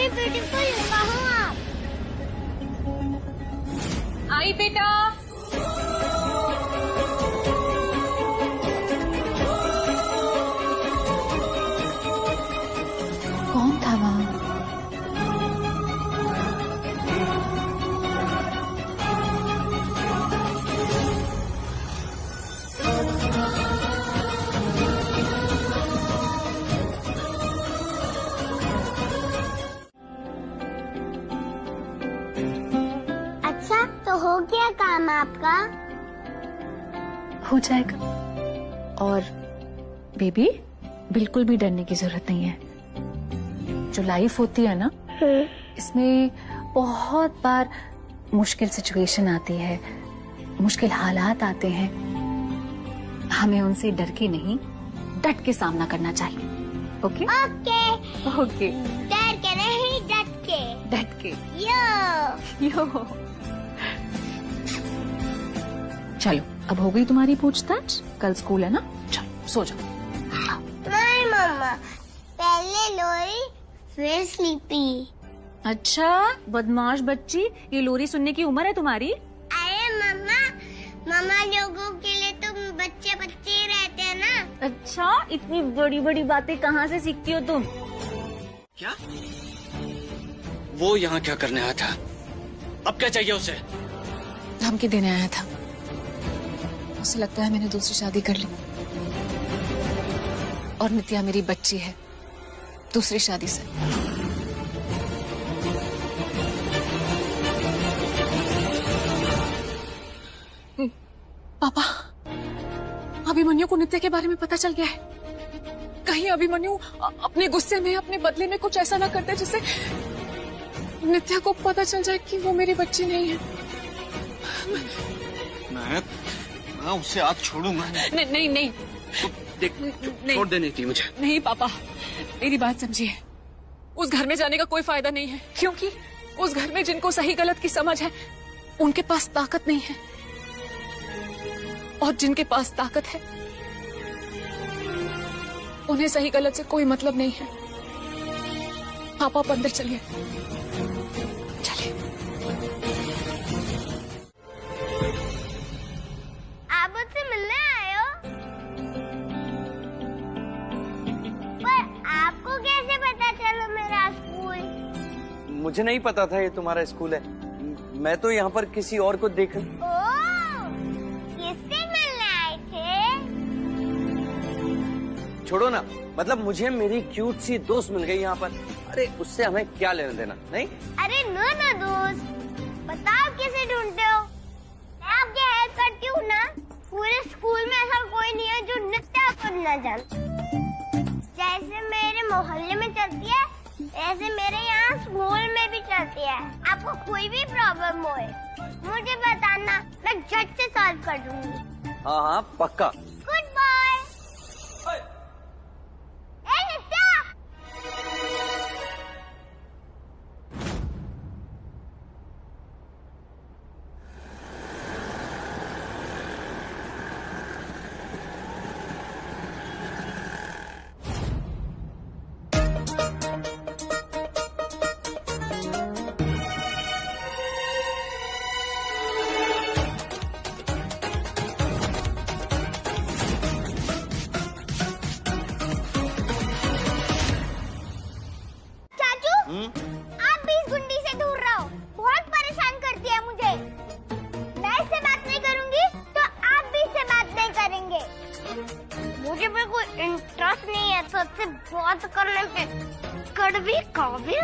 Mummy beautiful, कहाँ आप? आई बेटा। कौन था वहाँ? अच्छा, तो हो गया काम आपका? हो जाएगा। और बेबी, बिल्कुल भी डरने की जरूरत नहीं है। जो लाइफ होती है ना, इसमें बहुत बार मुश्किल सिचुएशन आती है, मुश्किल हालात आते हैं। हमें उनसे डर के नहीं, डट के सामना करना चाहिए। Okay okay. ओके, डर के नहीं, डट के। डट के। यो। चलो, अब हो गई तुम्हारी पूछताछ। कल स्कूल है ना, चलो सो जाओ। नहीं मम्मा, पहले लोरी फिर स्लीपी। अच्छा बदमाश बच्ची, ये लोरी सुनने की उम्र है तुम्हारी? अरे मम्मा, मम्मा लोगों के लिए तो बच्चे बच्चे ही रहते हैं ना। अच्छा, इतनी बड़ी बड़ी बातें कहाँ से सीखती हो तुम? क्या? वो यहाँ क्या करने आया था? अब क्या चाहिए उसे? धमकी देने आया था। उसे लगता है मैंने दूसरी शादी कर ली, और नित्या मेरी बच्ची है दूसरी शादी से। पापा, अभिमन्यु को नित्या के बारे में पता चल गया है। कहीं अभिमन्यु अपने गुस्से में, अपने बदले में कुछ ऐसा ना करते जिससे नित्या को पता चल जाए कि वो मेरी बच्ची नहीं है। मैं उससे हाथ छोड़ूंगा। नहीं नहीं नहीं, तो देख, छोड़ देनी थी मुझे। नहीं पापा, मेरी बात समझिए। उस घर में जाने का कोई फायदा नहीं है, क्योंकि उस घर में जिनको सही गलत की समझ है, उनके पास ताकत नहीं है, और जिनके पास ताकत है, उन्हें सही गलत से कोई मतलब नहीं है। पापा आप अंदर चलिए, चलिए। आप मुझसे मिलने आए हो? पर आपको कैसे पता चला मेरा स्कूल? मुझे नहीं पता था ये तुम्हारा स्कूल है। मैं तो यहाँ पर किसी और को देख। ओह, किससे मिलने आए थे? छोड़ो ना, मतलब मुझे मेरी क्यूट सी दोस्त मिल गई यहाँ पर। अरे उससे हमें क्या लेना देना? नहीं। अरे नो ना दोस्त, बताओ किसे ढूंढते हो? मैं आपकी हेल्प करती हूँ ना। पूरे स्कूल में ऐसा कोई नहीं है जो नित्या को न जाने। जैसे मेरे मोहल्ले में चलती है, ऐसे मेरे यहाँ स्कूल में भी चलती है। आपको कोई भी प्रॉब्लम होए, मुझे बताना, मैं झट से सॉल्व कर दूंगी। हाँ हाँ पक्का। Good bye. ए नित्या! आप भी इस गुंडी से दूर रहो, बहुत परेशान करती है मुझे। मैं इससे बात नहीं करूंगी तो आप भी इससे बात नहीं करेंगे। मुझे बिल्कुल इंटरेस्ट नहीं है सबसे बात करने पे। कड़वी काव्य,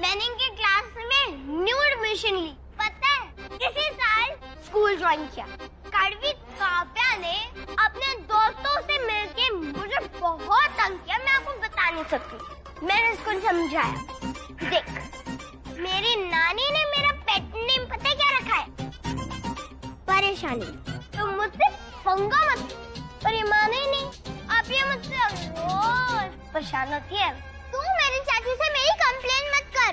मैंने इनके क्लास में न्यू एडमिशन ली, पता है? इसी साल स्कूल ज्वाइन किया। कड़वी काव्या ने अपने दोस्तों से मिलके मुझे बहुत तंग किया, मैं आपको बता नहीं सकती। मैंने इसको समझाया, देख मेरी नानी ने मेरा पेट नेम पता है क्या रखा है? परेशानी। तो मुझसे पंगा मत, पर ये माने नहीं। अब ये मुझसे रोज परेशान होती है। तू मेरी चाची से मेरी कंप्लेन मत कर,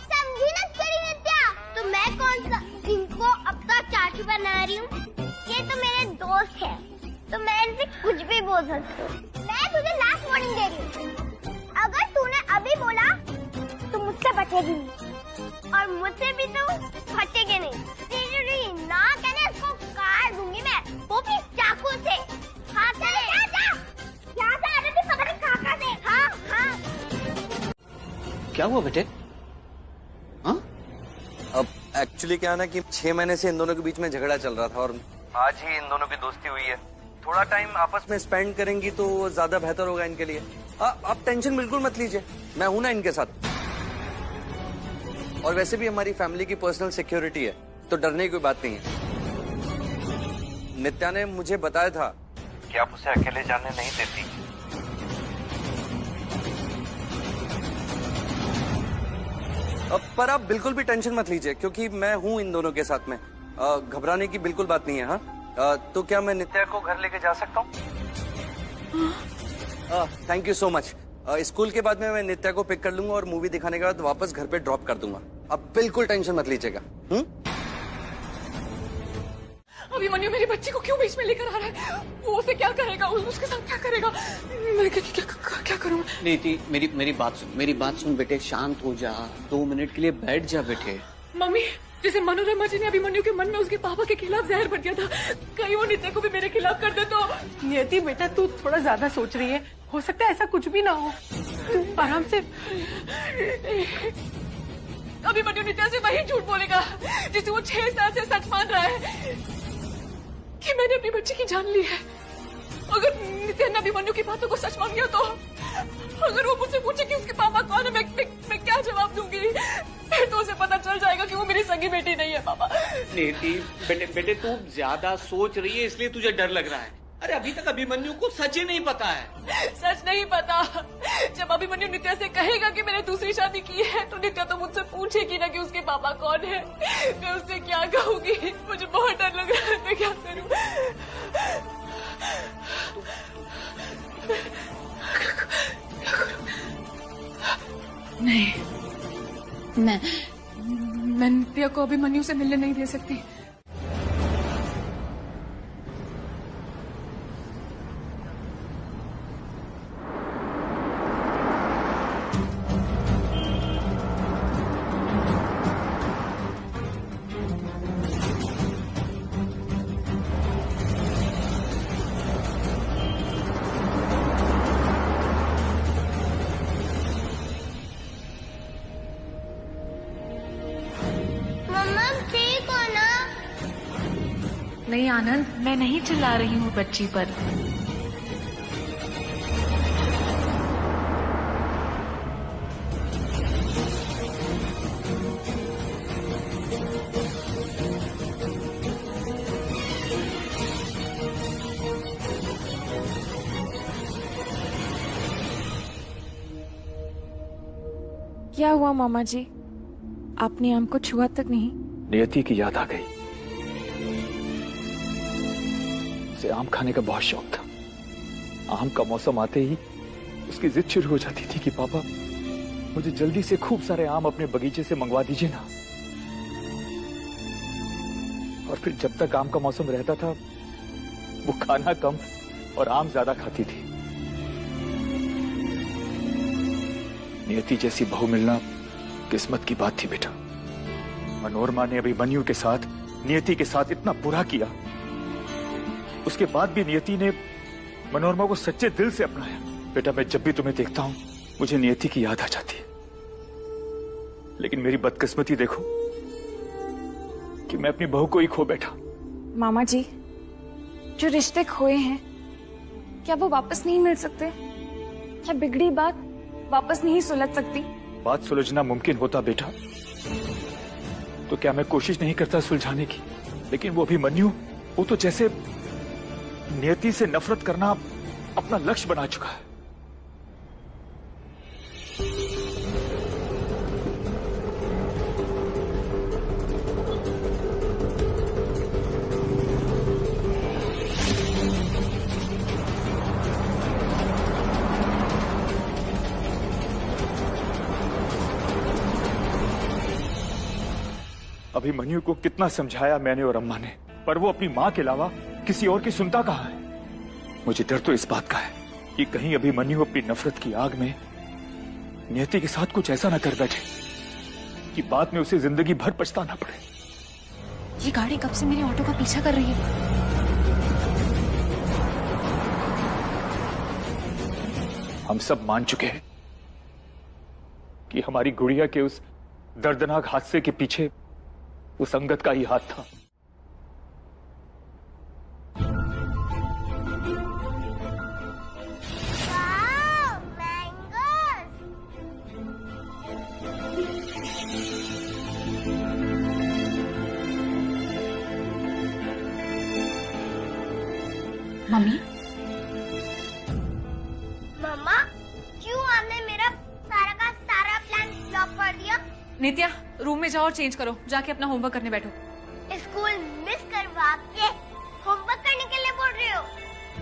समझी ना तेरी नित्या? तो मैं कौन सा इनको अब तक चाची बना रही हूँ? ये तो मेरे दोस्त है, तो मैं इनसे कुछ भी बोल सकती हूँ। मैं तुझे लास्ट वार्निंग दे रही हूँ, अगर तूने अभी बोला बचेगी नहीं और मुझसे भी तो बचेगी नहीं। तेरी ना कहने इसको काट दूंगी मैं, वो भी चाकू से। हाँ चले यहाँ से आ रही थी, पता नहीं कहाँ से। हाँ हाँ। क्या हुआ बेटे? हाँ? अब एक्चुअली क्या है ना कि 6 महीने से इन दोनों के बीच में झगड़ा चल रहा था और आज ही इन दोनों की दोस्ती हुई है। थोड़ा टाइम आपस में स्पेंड करेंगी तो ज्यादा बेहतर होगा इनके लिए। आप टेंशन बिल्कुल मत लीजिए, मैं हूं ना इनके साथ। और वैसे भी हमारी फैमिली की पर्सनल सिक्योरिटी है तो डरने की कोई बात नहीं है। नित्या ने मुझे बताया था कि आप उसे अकेले जाने नहीं देती। पर आप बिल्कुल भी टेंशन मत लीजिए क्योंकि मैं हूं इन दोनों के साथ में। घबराने की बिल्कुल बात नहीं है। हाँ, तो क्या मैं नित्या को घर लेके जा सकता हूँ? Thank you so much. School के बाद में मैं नित्या को पिक कर लूंगा और मूवी दिखाने के बाद वापस घर पे ड्रॉप कर दूंगा। अब बिल्कुल टेंशन मत लीजिएगा। अभिमन्यु मेरी बच्ची को क्यों बीच में लेकर आ रहा है? वो उसे क्या करेगा? उसके साथ क्या करेगा? मैं क्या करूँ? नीति, मेरी बात सुन बेटे, शांत हो जा। 2 मिनट के लिए बैठ जा बेटे। मम्मी, जैसे मनोरमा जी ने अभिमन्यु के मन में उसके पापा के खिलाफ जहर भर दिया था, कहीं वो नित्या को भी मेरे खिलाफ कर दे तो। नियति बेटा, तू थोड़ा ज्यादा सोच रही है। हो सकता है ऐसा कुछ भी ना हो। तू आराम से। अभिमन्यु नित्या से वही झूठ बोलेगा जिसे वो 6 साल से सच मान रहा है कि मैंने अपनी बच्ची की जान ली है। अगर नित्या ने अभिमन्यु की बातों को सच मान लिया तो अगर वो मुझसे पूछे कि उसके पापा कौन है, मैं क्या जवाब दूंगी? फिर तो उसे पता चल जाएगा कि वो मेरी सगी बेटी नहीं है। पापा नीति बेटे तू ज्यादा सोच रही है इसलिए तुझे डर लग रहा है। अरे अभी तक अभिमन्यु को सच ही नहीं पता है। सच नहीं पता। जब अभिमन्यु नित्या से कहेगा कि मैंने दूसरी शादी की है तो नित्या तो मुझसे पूछेगी ना कि उसके पापा कौन है। मैं उससे क्या कहूंगी? मुझे बहुत डर लग रहा है, मैं क्या करूं? नहीं, मैं नित्या को अभिमन्यु से मिलने नहीं दे सकती। नहीं आनंद, मैं नहीं चिल्ला रही हूँ बच्ची पर। क्या हुआ मामा जी? आपने आम को छुआ तक नहीं? नियति की याद आ गई। उसे आम खाने का बहुत शौक था। आम का मौसम आते ही उसकी जिद शुरू हो जाती थी कि पापा मुझे जल्दी से खूब सारे आम अपने बगीचे से मंगवा दीजिए ना। और फिर जब तक आम का मौसम रहता था वो खाना कम और आम ज्यादा खाती थी। नियति जैसी बहू मिलना किस्मत की बात थी बेटा। मनोरमा ने अभिमन्यु के साथ, नियति के साथ इतना बुरा किया, उसके बाद भी नियति ने मनोरमा को सच्चे दिल से अपनाया। बेटा मैं जब भी तुम्हें देखता हूं मुझे नियति की याद आ जाती है। लेकिन मेरी बदकिस्मती देखो कि मैं अपनी बहू को ही खो बैठा। मामा जी, जो रिश्ते खोए हैं क्या वो वापस नहीं मिल सकते? क्या बिगड़ी बात वापस नहीं सुलझ सकती? बात सुलझना मुमकिन होता बेटा तो क्या मैं कोशिश नहीं करता सुलझाने की? लेकिन वो अभिमन्यु, वो तो जैसे नियति से नफरत करना अपना लक्ष्य बना चुका है। अभिमन्यु को कितना समझाया मैंने और अम्मा ने, पर वो अपनी मां के अलावा किसी और की सुनता कहाँ है। मुझे डर तो इस बात का है कि कहीं अभिमन्यु अपनी नफरत की आग में नियति के साथ कुछ ऐसा न कर बैठे कि बाद में उसे जिंदगी भर पछताना पड़े। ये गाड़ी कब से मेरे ऑटो का पीछा कर रही है? हम सब मान चुके हैं कि हमारी गुड़िया के उस दर्दनाक हादसे के पीछे उस अंगद का ही हाथ था। मम्मी, मम्मा क्यों आपने मेरा सारा का सारा प्लान फ्लॉप कर दिया? नित्या रूम में जाओ और चेंज करो, जाके अपना होमवर्क करने बैठो। स्कूल मिस करवा के होमवर्क करने के लिए बोल रहे हो?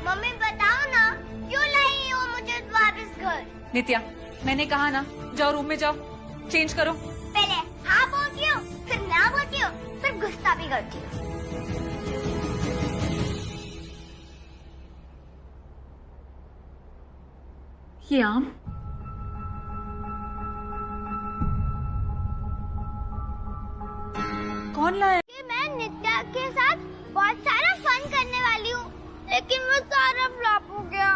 मम्मी बताओ ना, क्यों लाई हो मुझे वापस घर? नित्या मैंने कहा ना, जाओ रूम में जाओ, चेंज करो। पहले हाँ बोलती हो, फिर ना बोलती हो, फिर गुस्सा भी करती हो। ये आम कौन लाया? कि मैं नित्या के साथ बहुत सारा फन करने वाली हूँ, लेकिन वो सारा फ्लॉप हो गया।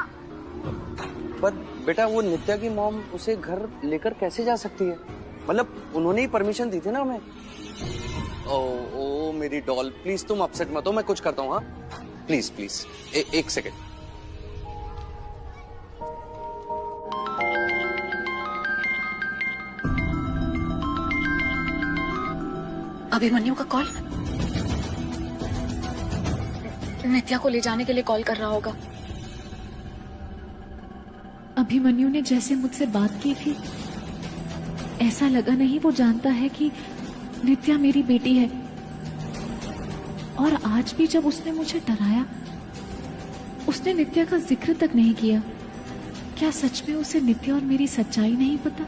पर बेटा वो नित्या की मॉम उसे घर लेकर कैसे जा सकती है? मतलब उन्होंने ही परमिशन दी थी ना हमें। ओ मेरी डॉल, प्लीज तुम अपसेट मत हो, मैं कुछ करता हूँ। हाँ प्लीज प्लीज एक सेकेंड। अभिमन्यु का कॉल। नित्या को ले जाने के लिए कॉल कर रहा होगा। अभिमन्यु ने जैसे मुझसे बात की थी, ऐसा लगा नहीं वो जानता है कि नित्या मेरी बेटी है। और आज भी जब उसने मुझे डराया, उसने नित्या का जिक्र तक नहीं किया। क्या सच में उसे नित्या और मेरी सच्चाई नहीं पता?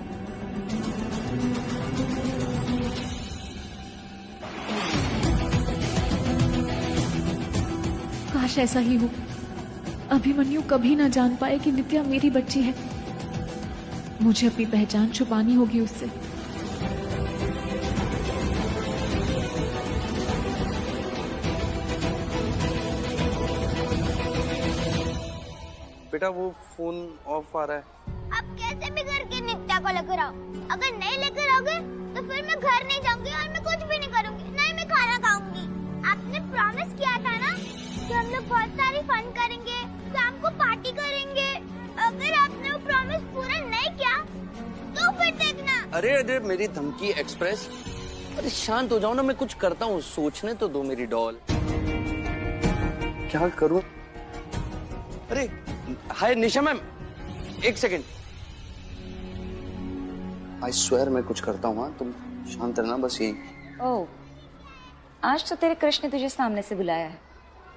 काश ऐसा ही हो, अभिमन्यु कभी ना जान पाए कि नित्या मेरी बच्ची है। मुझे अपनी पहचान छुपानी होगी उससे। बेटा वो फोन ऑफ आ रहा है। अब कैसे भी करके नित्या को लेकर आओ। अगर नहीं लेकर आओगे तो फिर मैं घर नहीं जाऊंगी और मैं कुछ भी नहीं करूंगी, नहीं मैं खाना खाऊंगी। आपने प्रॉमिस किया था ना कि हम लोग बहुत सारी फन करेंगे, शाम को पार्टी करेंगे। अगर आपने वो प्रॉमिस पूरा नहीं किया तो फिर देखना। अरे मेरी धमकी एक्सप्रेस, अरे शांत हो जाओ ना, मैं कुछ करता हूँ, सोचने तो दो मेरी डॉल। क्या करूँ? अरे हाय निशा मैम, एक सेकेंड। आई स्वेयर मैं कुछ करता हूँ। हाँ तुम शांत रहना बस। यही ओह, आज तो तेरे कृष्ण ने तुझे सामने से बुलाया है।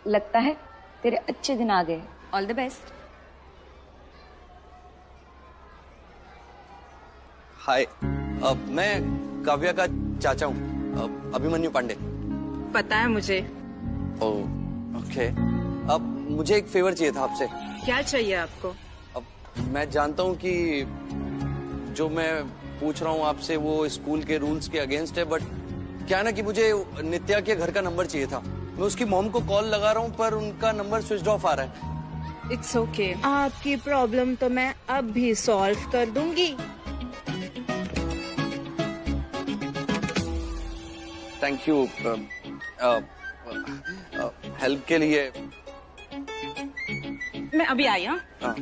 लगता है तेरे अच्छे दिन आ गए। All the best. हाय, मैं काव्या का चाचा हूँ, अभिमन्यु पांडे। पता है मुझे। Oh okay. अब मुझे एक फेवर चाहिए था आपसे। क्या चाहिए आपको? अब मैं जानता हूँ कि जो मैं पूछ रहा हूँ आपसे वो स्कूल के रूल्स के अगेंस्ट है, बट क्या है ना कि मुझे नित्या के घर का नंबर चाहिए था। मैं उसकी मॉम को कॉल लगा रहा हूँ पर उनका नंबर स्विच ऑफ आ रहा है। It's okay. आपकी प्रॉब्लम तो मैं अब भी सॉल्व कर दूंगी। थैंक यू हेल्प के लिए। मैं अभी आई। हाँ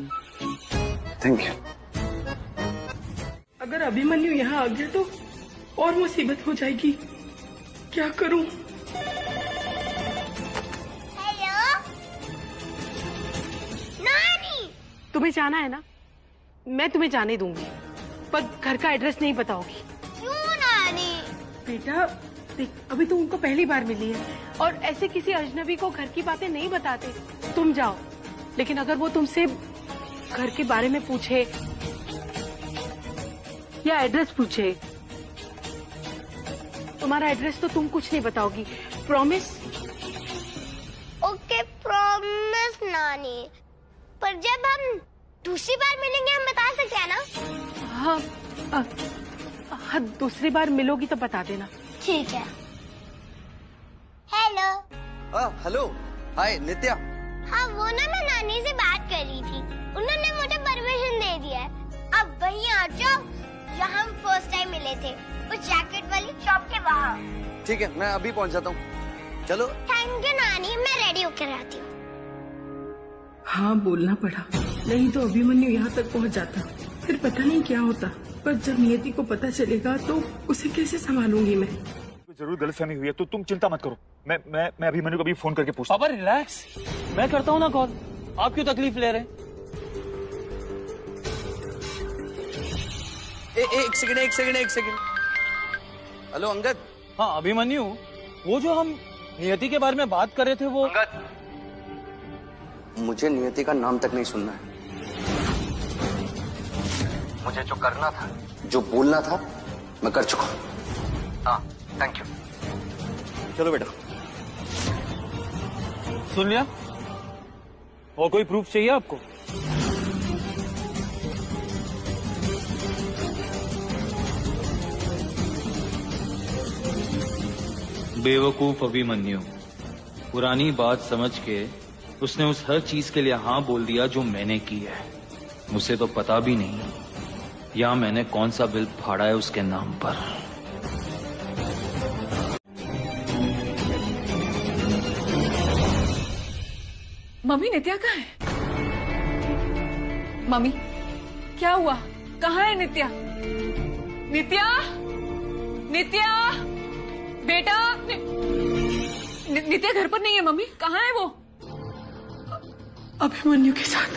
थैंक यू। अगर अभिमन्यु यहाँ आ गया तो और मुसीबत हो जाएगी। क्या करूं? हेलो नानी, तुम्हें जाना है ना, मैं तुम्हें जाने दूंगी, पर घर का एड्रेस नहीं बताओगी। क्यों नानी? बेटा देख, अभी तो उनको पहली बार मिली है और ऐसे किसी अजनबी को घर की बातें नहीं बताते। तुम जाओ, लेकिन अगर वो तुमसे घर के बारे में पूछे या एड्रेस पूछे, तुम्हारा एड्रेस तो तुम कुछ नहीं बताओगी। प्रॉमिस? ओके प्रॉमिस नानी, पर जब हम दूसरी बार मिलेंगे हम बता सकते हैं ना? हाँ, दूसरी बार मिलोगी तो बता देना। ठीक है। हेलो। हेलो, हाय नित्या। हाँ, वो ना मैं नानी से बात कर रही थी, उन्होंने मुझे परमिशन दे दिया है। अब वहीं आ जाओ जहाँ हम फर्स्ट टाइम मिले थे, उस जैकेट वाली शॉप के वहाँ। ठीक है, मैं अभी पहुँच जाता हूँ। चलो। थैंक यू नानी, मैं रेडी होकर आती हूँ। हाँ, बोलना पड़ा, नहीं तो अभिमन्यु यहाँ तक पहुँच जाता, फिर पता नहीं क्या होता। पर जब नियति को पता चलेगा तो उसे कैसे संभालूंगी मैं। जरूर गलतफहमी हुई है तो तुम चिंता मत करो, मैं अभिमन्यु को अभी फोन करके पूछता हूँ। पापा रिलैक्स, मैं करता हूँ ना कॉल, आप क्यों तकलीफ ले रहे हैं? एक सेकंड। हेलो अंगद। हाँ अभिमन्यु, वो जो हम नियति के बारे में बात कर रहे थे वो। अंगद, मुझे नियति का नाम तक नहीं सुनना है। मुझे जो करना था, जो बोलना था, मैं कर चुका हूँ। हाँ, थैंक यू। चलो बेटा। सुन लिया? और कोई प्रूफ चाहिए आपको? बेवकूफ अभिमन्यु, पुरानी बात समझ के उसने उस हर चीज के लिए हाँ बोल दिया जो मैंने की है। मुझे तो पता भी नहीं या मैंने कौन सा बिल फाड़ा है उसके नाम पर। मम्मी नित्या कहाँ है? मम्मी क्या हुआ? कहाँ है नित्या? नित्या, नित्या बेटा, नित्या घर पर नहीं है। मम्मी कहाँ है वो? अभिमन्यु के साथ।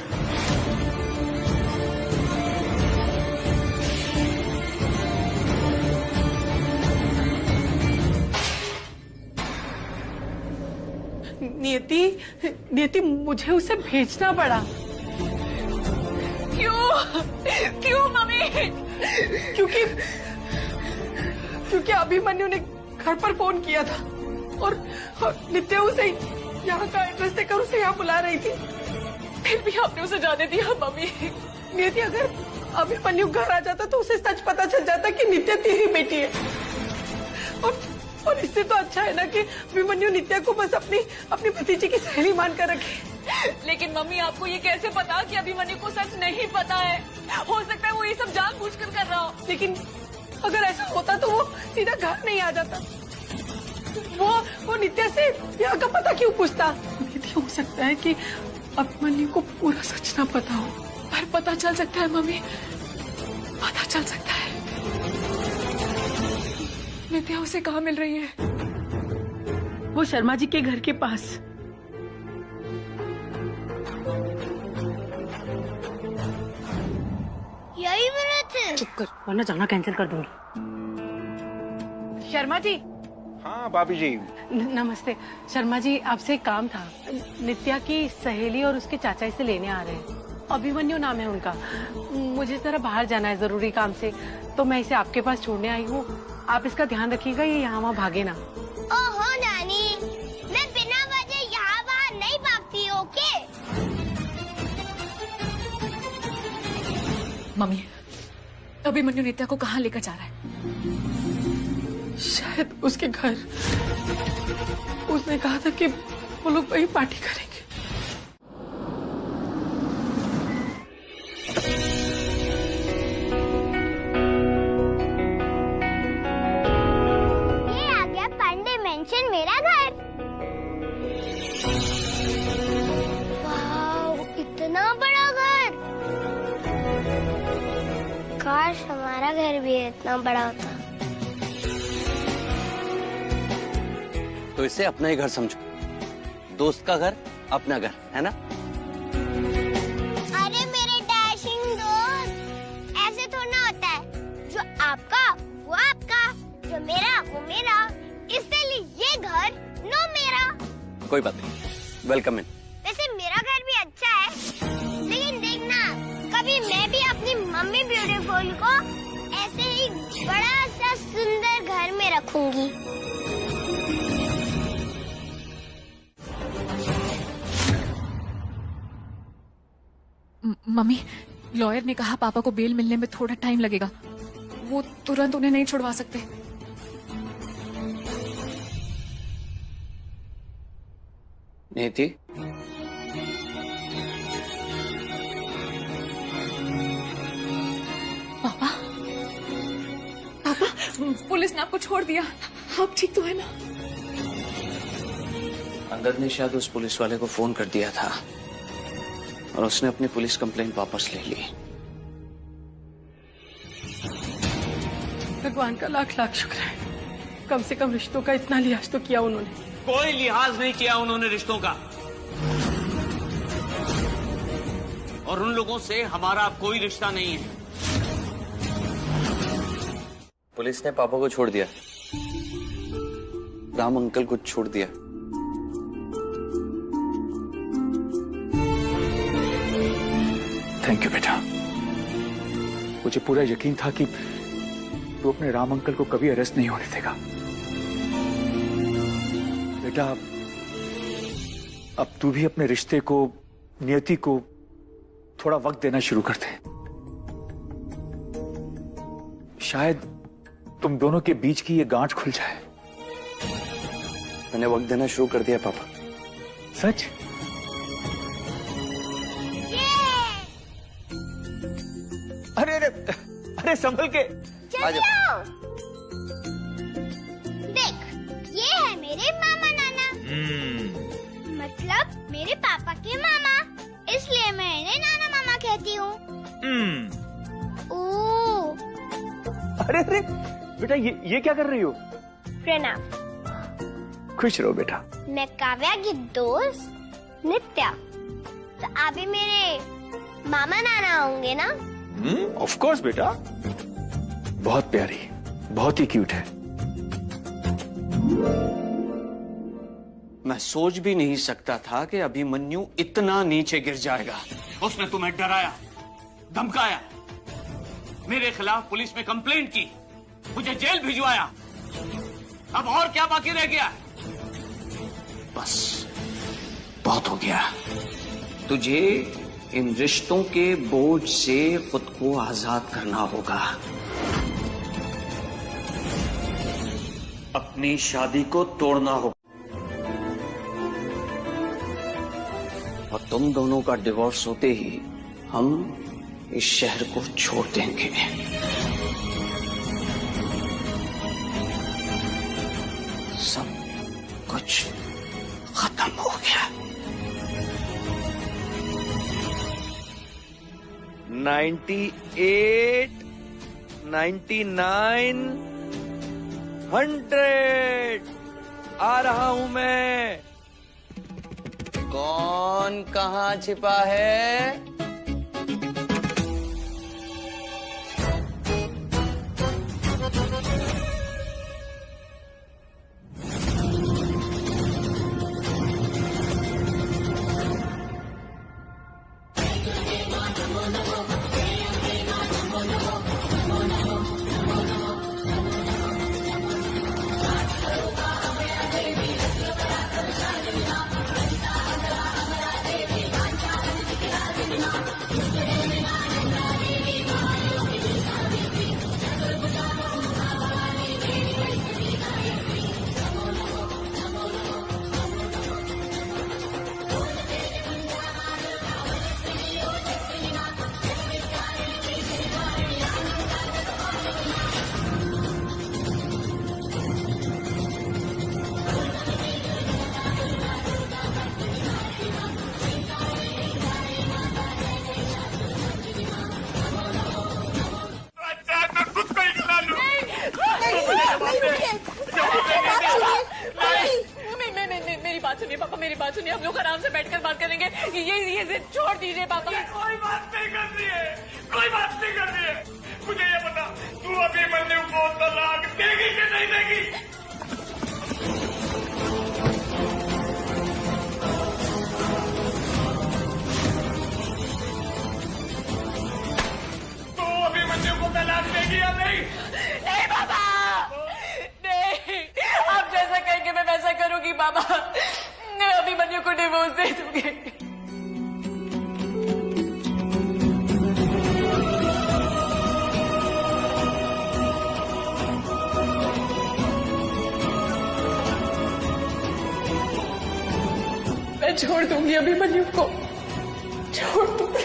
नियति, मुझे उसे भेजना पड़ा। क्यों मम्मी? क्योंकि अभिमन्यु ने घर पर फोन किया था और नित्या उसे यहाँ का एड्रेस देकर उसे यहाँ बुला रही थी। फिर भी आपने उसे जाने दिया मम्मी। नियति, अगर अभिमन्यु घर आ जाता तो उसे सच पता चल जाता कि नित्या तेरी बेटी है। और इससे तो अच्छा है ना कि अभिमन्यु नित्या को बस अपनी भतीजी की सहेली मानकर रखे। लेकिन मम्मी आपको ये कैसे पता कि अभिमन्यु को सच नहीं पता है? हो सकता है वो ये सब जानबूझकर कर रहा हो। लेकिन अगर ऐसा होता तो वो सीधा घर नहीं आ जाता। वो नित्या से यहाँ का पता क्यों पूछता? नित्या, हो सकता है कि अभिमन्यु को पूरा सच ना पता हो, पर पता चल सकता है मम्मी, पता चल सकता है। नित्या उसे कहाँ मिल रही है? वो शर्मा जी के घर के पास। यही मिले थे। चुप कर, वरना जाना कैंसिल कर दूंगी। शर्मा जी। हाँ भाभी जी। नमस्ते शर्मा जी, आपसे एक काम था। नित्या की सहेली और उसके चाचा इसे लेने आ रहे हैं। अभिमन्यु नाम है उनका। मुझे जरा बाहर जाना है जरूरी काम से, तो मैं इसे आपके पास छोड़ने आई हूँ। आप इसका ध्यान रखिएगा, ये यहाँ वहाँ भागे ना। ओहो नानी, मैं बिना वजह यहाँ वहाँ नहीं भागती। ओके मम्मी, अभिमन्यु नित्या को कहाँ लेकर जा रहा है? शायद उसके घर। उसने कहा था कि वो लोग वही पार्टी करेंगे। ये आ गया पांडे मेंशन मेरा घर। वाव, इतना बड़ा घर। काश हमारा घर भी इतना बड़ा होता। तो इसे अपना ही घर समझो। दोस्त का घर अपना घर है ना? अरे मेरे डैशिंग दोस्त, ऐसे थोड़ा होता है। जो आपका वो आपका, जो मेरा वो मेरा। इसलिए ये घर नो मेरा। कोई बात नहीं, वेलकम इन। वैसे मेरा घर भी अच्छा है, लेकिन देखना कभी मैं भी अपनी मम्मी ब्यूटीफुल को ऐसे ही बड़ा सा सुंदर घर में रखूंगी। मम्मी, लॉयर ने कहा पापा को बेल मिलने में थोड़ा टाइम लगेगा। वो तुरंत उन्हें नहीं छुड़वा सकते। नियति, पापा, पापा, पुलिस ने आपको छोड़ दिया, आप ठीक तो है ना? अंगद ने शायद उस पुलिस वाले को फोन कर दिया था और उसने अपनी पुलिस कंप्लेंट वापस ले ली। भगवान का लाख लाख शुक्र है, कम से कम रिश्तों का इतना लिहाज तो किया उन्होंने। कोई लिहाज नहीं किया उन्होंने रिश्तों का, और उन लोगों से हमारा अब कोई रिश्ता नहीं है। पुलिस ने पापा को छोड़ दिया, राम अंकल को छोड़ दिया। थैंक यू बेटा। मुझे पूरा यकीन था कि तू अपने राम अंकल को कभी अरेस्ट नहीं होने देगा। बेटा, अब तू भी अपने रिश्ते को, नियति को थोड़ा वक्त देना शुरू कर दे। शायद तुम दोनों के बीच की ये गांठ खुल जाए। मैंने वक्त देना शुरू कर दिया पापा। सच? अरे अरे अरे संभल के। चलो, देख, ये है मेरे मामा नाना। मतलब मेरे पापा के मामा, इसलिए मैं इन्हें नाना मामा कहती हूँ। ओह, अरे अरे बेटा, ये क्या कर रही हो? प्रणाम। खुश रहो बेटा। मैं काव्या की दोस्त नित्या, तो आप भी मेरे मामा नाना होंगे ना? ऑफ कोर्स बेटा, बहुत प्यारी, बहुत ही क्यूट है। मैं सोच भी नहीं सकता था कि अभिमन्यु इतना नीचे गिर जाएगा। उसने तुम्हें डराया, धमकाया, मेरे खिलाफ पुलिस में कंप्लेंट की, मुझे जेल भिजवाया। अब और क्या बाकी रह गया? बस बहुत हो गया। तुझे इन रिश्तों के बोझ से खुद को आजाद करना होगा। अपनी शादी को तोड़ना होगा और तुम दोनों का डिवोर्स होते ही हम इस शहर को छोड़ देंगे। सब कुछ खत्म हो गया। 98, 99, 100 आ रहा हूं मैं। कौन कहां छिपा है? सुनिए पापा, मेरी बात सुनिए, हम लोग आराम से बैठकर बात करेंगे। ये जिद छोड़ दीजिए पापा। कोई बात नहीं करनी है, कोई बात नहीं करनी है। मुझे ये बता, तू अभिमन्यु को तलाक देगी कि नहीं देगी? तू अभिमन्यु को तलाक देगी या नहीं? नहीं पापा, नहीं, आप जैसा कहेंगे मैं वैसा करूंगी पापा। मैं अभिमन्यु को डिवोर्स दे दूंगी। मैं छोड़ दूंगी अभिमन्यु को, छोड़ दूंगी।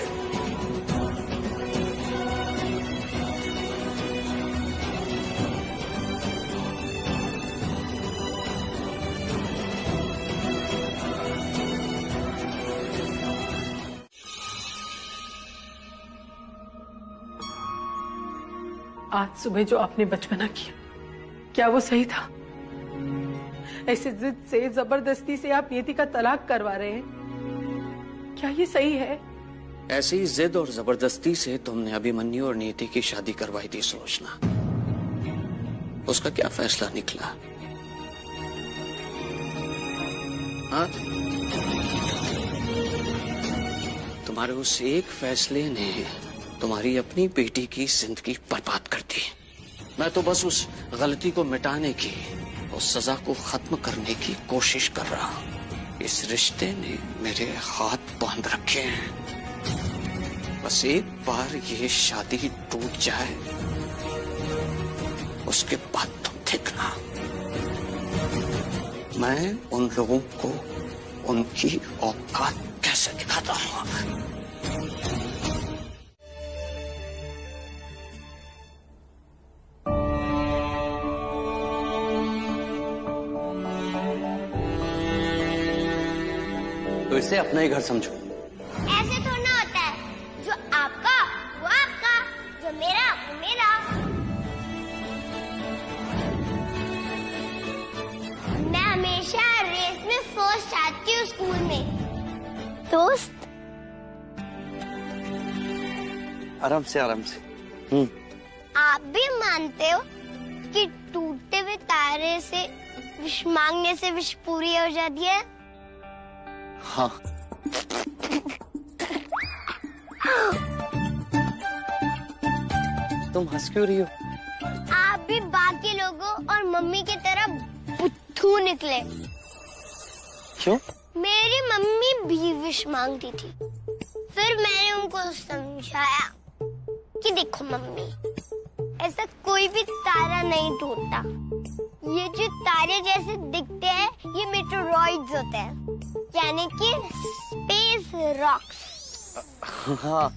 आज सुबह जो आपने बचपना किया, क्या वो सही था? ऐसे जिद से जबरदस्ती से आप नियति का तलाक करवा रहे हैं, क्या ये सही है? ऐसी जिद और जबरदस्ती से तुमने अभिमन्यु और नियति की शादी करवाई थी सोचना। उसका क्या फैसला निकला? हाँ? तुम्हारे उस एक फैसले ने तुम्हारी अपनी बेटी की जिंदगी बर्बाद कर दी। मैं तो बस उस गलती को मिटाने की, उस सजा को खत्म करने की कोशिश कर रहा हूं। इस रिश्ते ने मेरे हाथ बांध रखे हैं। बस एक बार ये शादी टूट जाए, उसके बाद तुम देखना, मैं उन लोगों को उनकी औकात कैसे दिखाता हूं। तो इसे अपना ही घर समझो। ऐसे थोड़ा ना होता है, जो आपका वो आपका, जो मेरा वो मेरा। मैं हमेशा रेस में फर्स्ट आती हूँ स्कूल में। दोस्त, आराम से आराम से। आप भी मानते हो कि टूटते हुए तारे से विश मांगने से विश पूरी हो जाती है? हाँ। तुम हंस क्यों रही हो? आप भी बाकी लोगों और मम्मी की तरह बुद्धू निकले। क्यों? मेरी मम्मी भी विश मांगती थी, फिर मैंने उनको समझाया कि देखो मम्मी, ऐसा कोई भी तारा नहीं टूटता। ये जो तारे जैसे दिखते हैं, ये मेटेरॉइड्स होते हैं, यानी कि स्पेस रॉक्स। हाँ,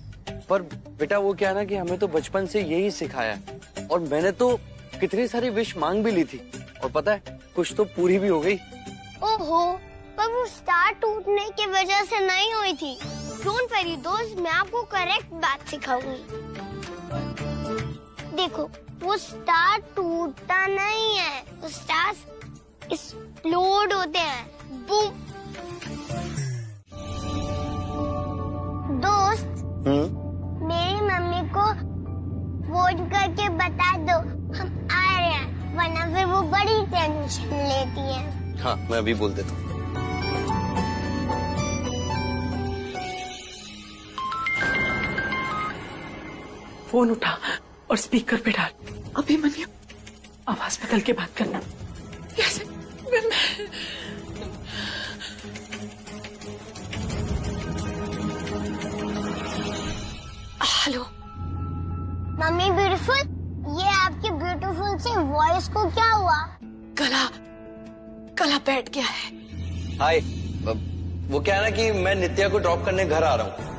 पर बेटा वो क्या ना कि हमें तो बचपन से यही सिखाया है, और मैंने तो कितनी सारी विश मांग भी ली थी, और पता है कुछ तो पूरी भी हो गई। ओहो, पर वो स्टार टूटने की वजह से नहीं हुई थी। डोंट वरी दोस्त, मैं आपको करेक्ट बात सिखाऊंगी। देखो, वो स्टार टूटता नहीं है, वो स्टार्स एक्सप्लोड होते हैं। बूम। दोस्त, मेरी मम्मी को फोन करके बता दो हम आ रहे हैं, वरना फिर वो बड़ी टेंशन लेती है। हाँ, मैं अभी बोल देता हूँ। फोन उठा और स्पीकर पे डाल। अभिमन्यु, आवाज बदल के बात करना। कैसे? हेलो मम्मी ब्यूटीफुल, ये आपकी ब्यूटीफुल से वॉइस को क्या हुआ? गला बैठ गया है। हाय, वो क्या है ना कि मैं नित्या को ड्रॉप करने घर आ रहा हूँ,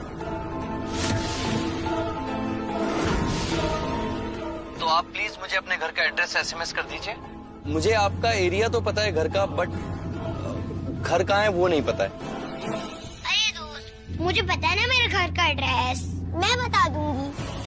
तो आप प्लीज मुझे अपने घर का एड्रेस एसएमएस कर दीजिए। मुझे आपका एरिया तो पता है घर का, बट घर कहाँ है वो नहीं पता है। अरे दोस्त, मुझे पता है ना मेरे घर का एड्रेस, मैं बता दूंगी।